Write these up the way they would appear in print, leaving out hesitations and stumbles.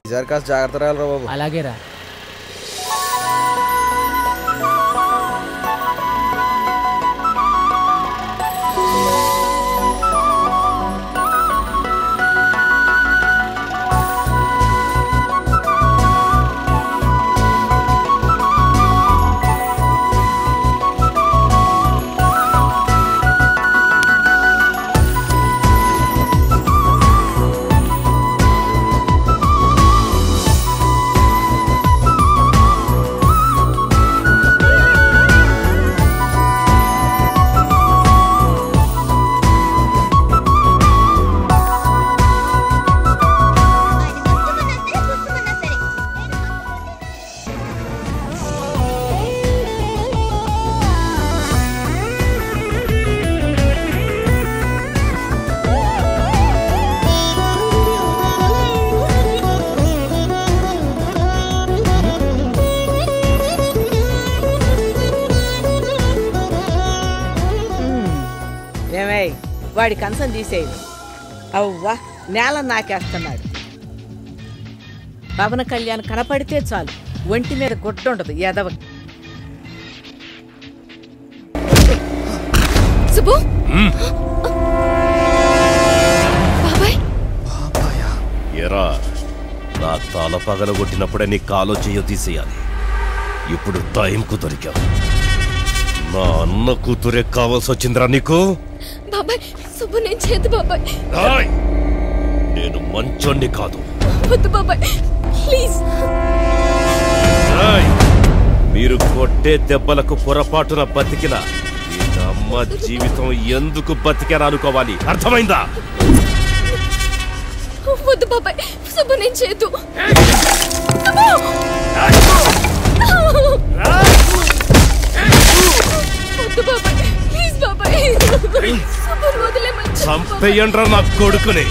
ఈసారి కాస్త జాగ్రత్త రాయాలరా బాబు. అలాగేరా. వాడి కంచం తీసేది. అవ్వా నేల నాకేస్తున్నాడు. పవన్ కళ్యాణ్ కనపడితే చాలు ఒంటి మీద గుట్టుండదు ఎదవ. ఎరా నా తల పగలగొట్టినప్పుడే నీ కాలో చెయ్యో తీసేయాలి. ఇప్పుడు టైంకు దొరికావు. నా అన్న కూతురే కావాల్సి వచ్చిందిరా నీకు. బాబాయ్ సుబ్బు నేను చేద్దు బాబాయ్. నేను మంచోణ్ణి కాదు. వద్దు బాబాయ్ ప్లీజ్. మీరు కొట్టే దెబ్బలకు పొరపాటున బతికిన అమ్మ జీవితం ఎందుకు బతికారా అనుకోవాలి. అర్థమైందా? వద్దు బాబాయ్ సుబ్బు నేను చేద్దు. వద్దు బాబాయ్ ప్లీజ్ బాబాయ్. సుబ్బుని వదిలేమని చంపేయండ్రా నా కొడుకుని.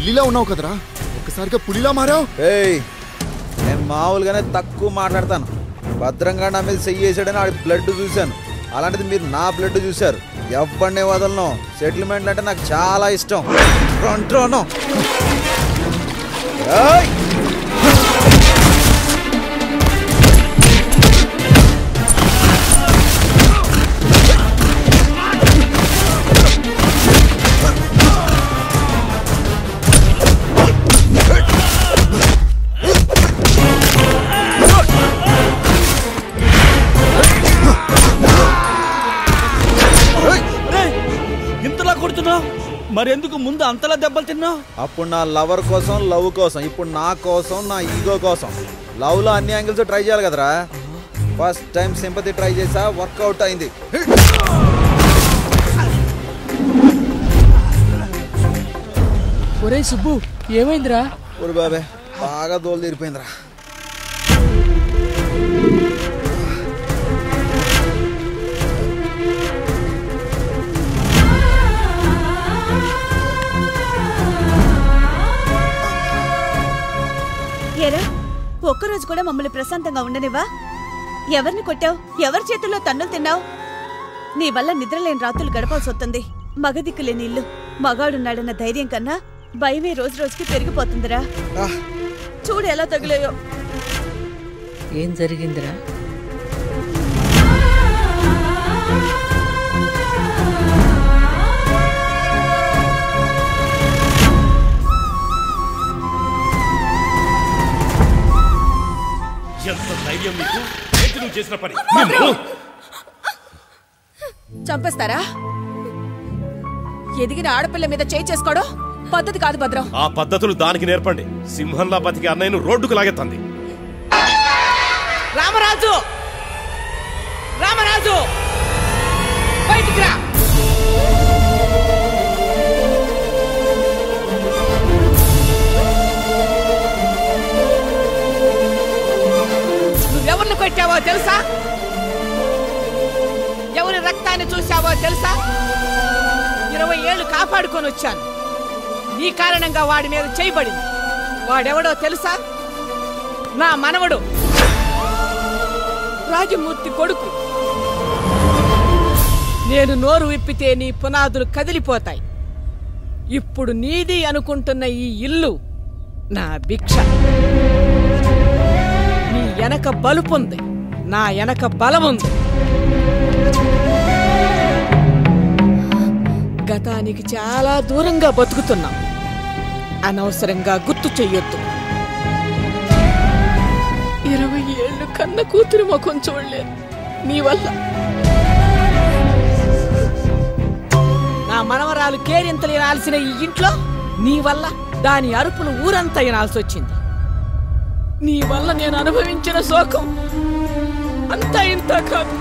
పిల్లిలా ఉన్నావు కదరా, ఒక్కసారిగా పులిలా మారావు. నేను మామూలుగానే తక్కువ మాట్లాడతాను. భద్రంగా నా మీద చెయ్యి వేసాడని ఆడి బ్లడ్ చూశాను. అలాంటిది మీరు నా బ్లడ్ చూశారు. ఎవరినే వదలను. సెటిల్మెంట్ అంటే నాకు చాలా ఇష్టం. రంట్రోను మరెందుకు ముందు అంతలా దెబ్బలు తిన్నావు? అప్పుడు నా లవర్ కోసం, లవ్ కోసం, ఇప్పుడు నా కోసం, నా ఈగో కోసం. లవ్ లో అన్ని యాంగిల్స్ ట్రై చేయాలి కదరా. ఫస్ట్ టైం సింపతి ట్రై చేసా, వర్కౌట్ అయింది. ఒరే సుబ్బు ఏమైందిరా? ఒరే బాబే బాగా దోలు తీరిపోయిందిరా. ఒక్కరోజు కూడా మమ్మల్ని ప్రశాంతంగా ఉండనివా? ఎవరిని కొట్టావు? ఎవరి చేతుల్లో తన్నులు తిన్నావు? నీ వల్ల నిద్రలేని రాత్రులు గడపాల్సి వస్తుంది. మగదిక్కులేని ఇల్లు, మగాడున్నాడన్న ధైర్యం కన్నా భయమే రోజు రోజుకి పెరిగిపోతుందిరా. చూడు ఎలా తగిలాయో. ఏం జరిగిందిరా? ఎంత ధైర్యం నీకు? నువ్వు చేసిన పని చంపేస్తారా? ఎదిగిన ఆడపిల్ల మీద చేయి చేసుకోవడం పద్ధతి కాదు భద్రం. ఆ పద్ధతులు దానికి నేర్పండి. సింహంలా బతికి అన్నయ్యను రోడ్డుకు లాగెత్తంది. రామరాజు, రామరాజు బయటికి రా. నువ్వెవరిని కొట్టావో తెలుసా? ఎవరి రక్తాన్ని చూసావో తెలుసా? 20 ఏళ్ళు కాపాడుకొని వచ్చాను. నీ కారణంగా వాడి మీద చేయబడింది. వాడెవడో తెలుసా? నా మనవడు రాజమూర్తి కొడుకు. నేను నోరు విప్పితే నీ పునాదులు కదిలిపోతాయి. ఇప్పుడు నీది అనుకుంటున్న ఈ ఇల్లు నా భిక్ష. నీ వెనక బలుపుంది, నా వెనక బలముంది. గతానికి చాలా దూరంగా బతుకుతున్నాం. అనవసరంగా గుర్తు చెయ్యొద్దు. 20 ఏళ్ళు కన్న కూతురు ముఖం చూడలేదు నీ వల్ల. నా మనవరాలు కేరింతలు వినాల్సిన ఈ ఇంట్లో నీ వల్ల దాని అరుపులు ఊరంతా వినాల్సి వచ్చింది. నీ వల్ల నేను అనుభవించిన శోకం అంతా ఇంత కాదు.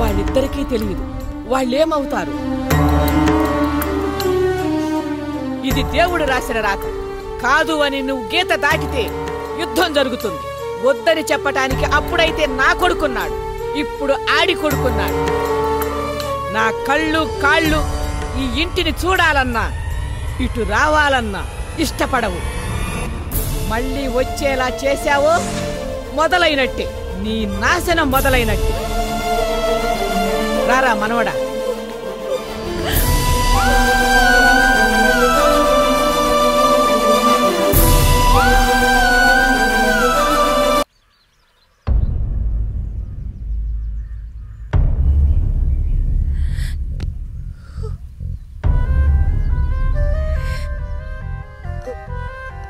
వాళ్ళిద్దరికీ తెలియదు వాళ్ళేమవుతారు. ఇది దేవుడు రాసిన రాత కాదు అని నువ్వు గీత దాటితే యుద్ధం జరుగుతుంది. వద్దని చెప్పటానికి అప్పుడైతే నా కొడుకున్నాడు, ఇప్పుడు ఆడి కొడుకున్నాడు. నా కళ్ళు కాళ్ళు ఈ ఇంటిని చూడాలన్నా ఇటు రావాలన్నా ఇష్టపడవు. మళ్ళీ వచ్చేలా చేశావో మొదలైనట్టే, నీ నాశనం మొదలైనట్టే. రారా మనవడా.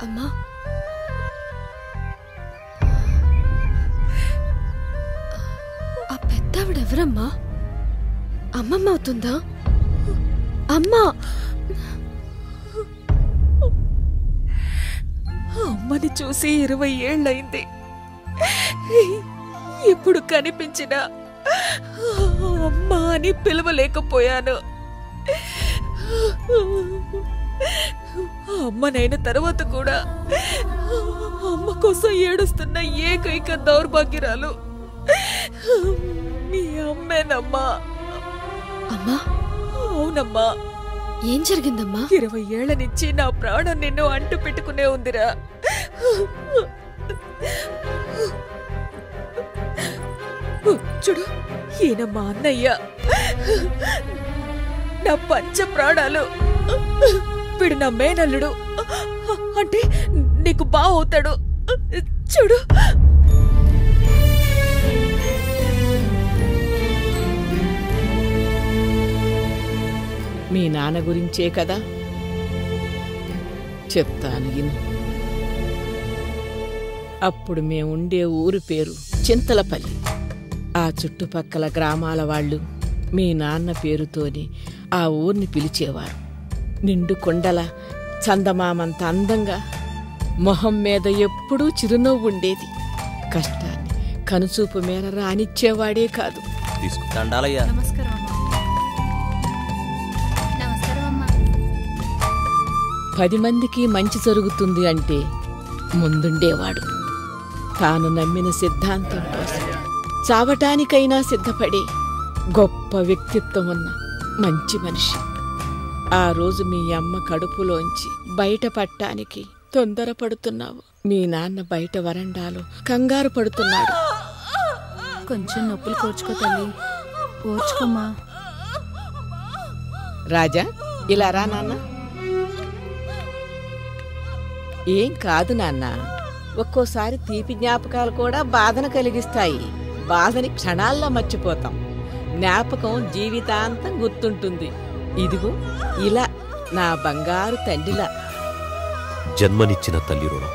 అమ్మా, ఆ పెద్దావిడెవరమ్మా? అమ్మమ్మ అవుతుందా? అమ్మా, అమ్మని చూసి 20 ఏళ్ళయింది. ఇప్పుడు కనిపించిన అమ్మ అని పిలవలేకపోయాను. అమ్మనైన తర్వాత కూడా అమ్మ కోసం ఏడుస్తున్న ఏకైక దౌర్భాగ్యురాలు మీ అమ్మేనమ్మా. అమ్మా, అవునమ్మా. ఏం జరిగిందమ్మా? 20 ఏళ్ల నుంచి నా ప్రాణం నిన్ను అంటు పెట్టుకునే ఉందిరా. చూడు, ఈయన మా అన్నయ్య, నా పంచ ప్రాణాలు. వీడు నా మేనల్లుడు, అంటే నీకు బావవుతాడు. చూడు, మీ నాన్న గురించే కదా చెప్తాను విను. అప్పుడు మేముండే ఊరు పేరు చింతలపల్లి. ఆ చుట్టుపక్కల గ్రామాల వాళ్ళు మీ నాన్న పేరుతోని ఆ ఊరిని పిలిచేవారు. నిండు కొండల చందమామంత అందంగా, మొహం మీద ఎప్పుడూ చిరునవ్వు ఉండేది. కష్టాన్ని కనుచూపు మేర రానిచ్చేవాడే కాదు. దండాలయ్యా. 10 మందికి మంచి జరుగుతుంది అంటే ముందుండేవాడు. తాను నమ్మిన సిద్ధాంతం కోసం చావటానికైనా సిద్ధపడే గొప్ప వ్యక్తిత్వం ఉన్న మంచి మనిషి. ఆ రోజు మీ అమ్మ కడుపులోంచి బయటపడటానికి తొందరపడుతున్నావు. మీ నాన్న బయట వరండాలో కంగారు పడుతున్నాడు. కొంచెం నొప్పులు కోర్చుకో తల్లి, ఓర్చుకోమ్మా. రాజా, ఇలా రా నాన్న. ఏం కాదు నాన్న, ఒక్కోసారి తీపి జ్ఞాపకాలు కూడా బాధను కలిగిస్తాయి. బాధని క్షణాల్లో మర్చిపోతాం, జ్ఞాపకం జీవితాంతం గుర్తుంటుంది. ఇదిగో ఇలా నా బంగారు తండ్రిలా. జన్మనిచ్చిన తల్లి రుణం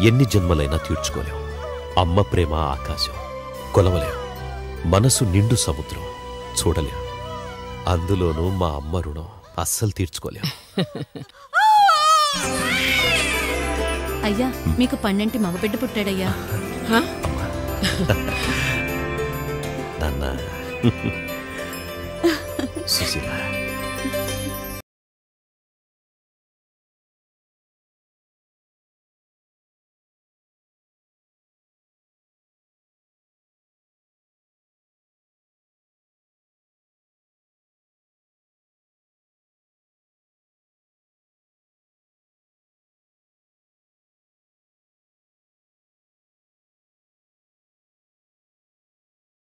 ఎన్ని జన్మలైనా తీర్చుకోలేం. అమ్మ ప్రేమ ఆకాశం, కొలవలేం. మనసు నిండు సముద్రం, చూడలేం. అందులోనూ మా అమ్మ రుణం అస్సలు తీర్చుకోలేం. అయ్యా మీకు 12 మగబిడ్డ పుట్టాడయ్యా. నాన్న సుశీల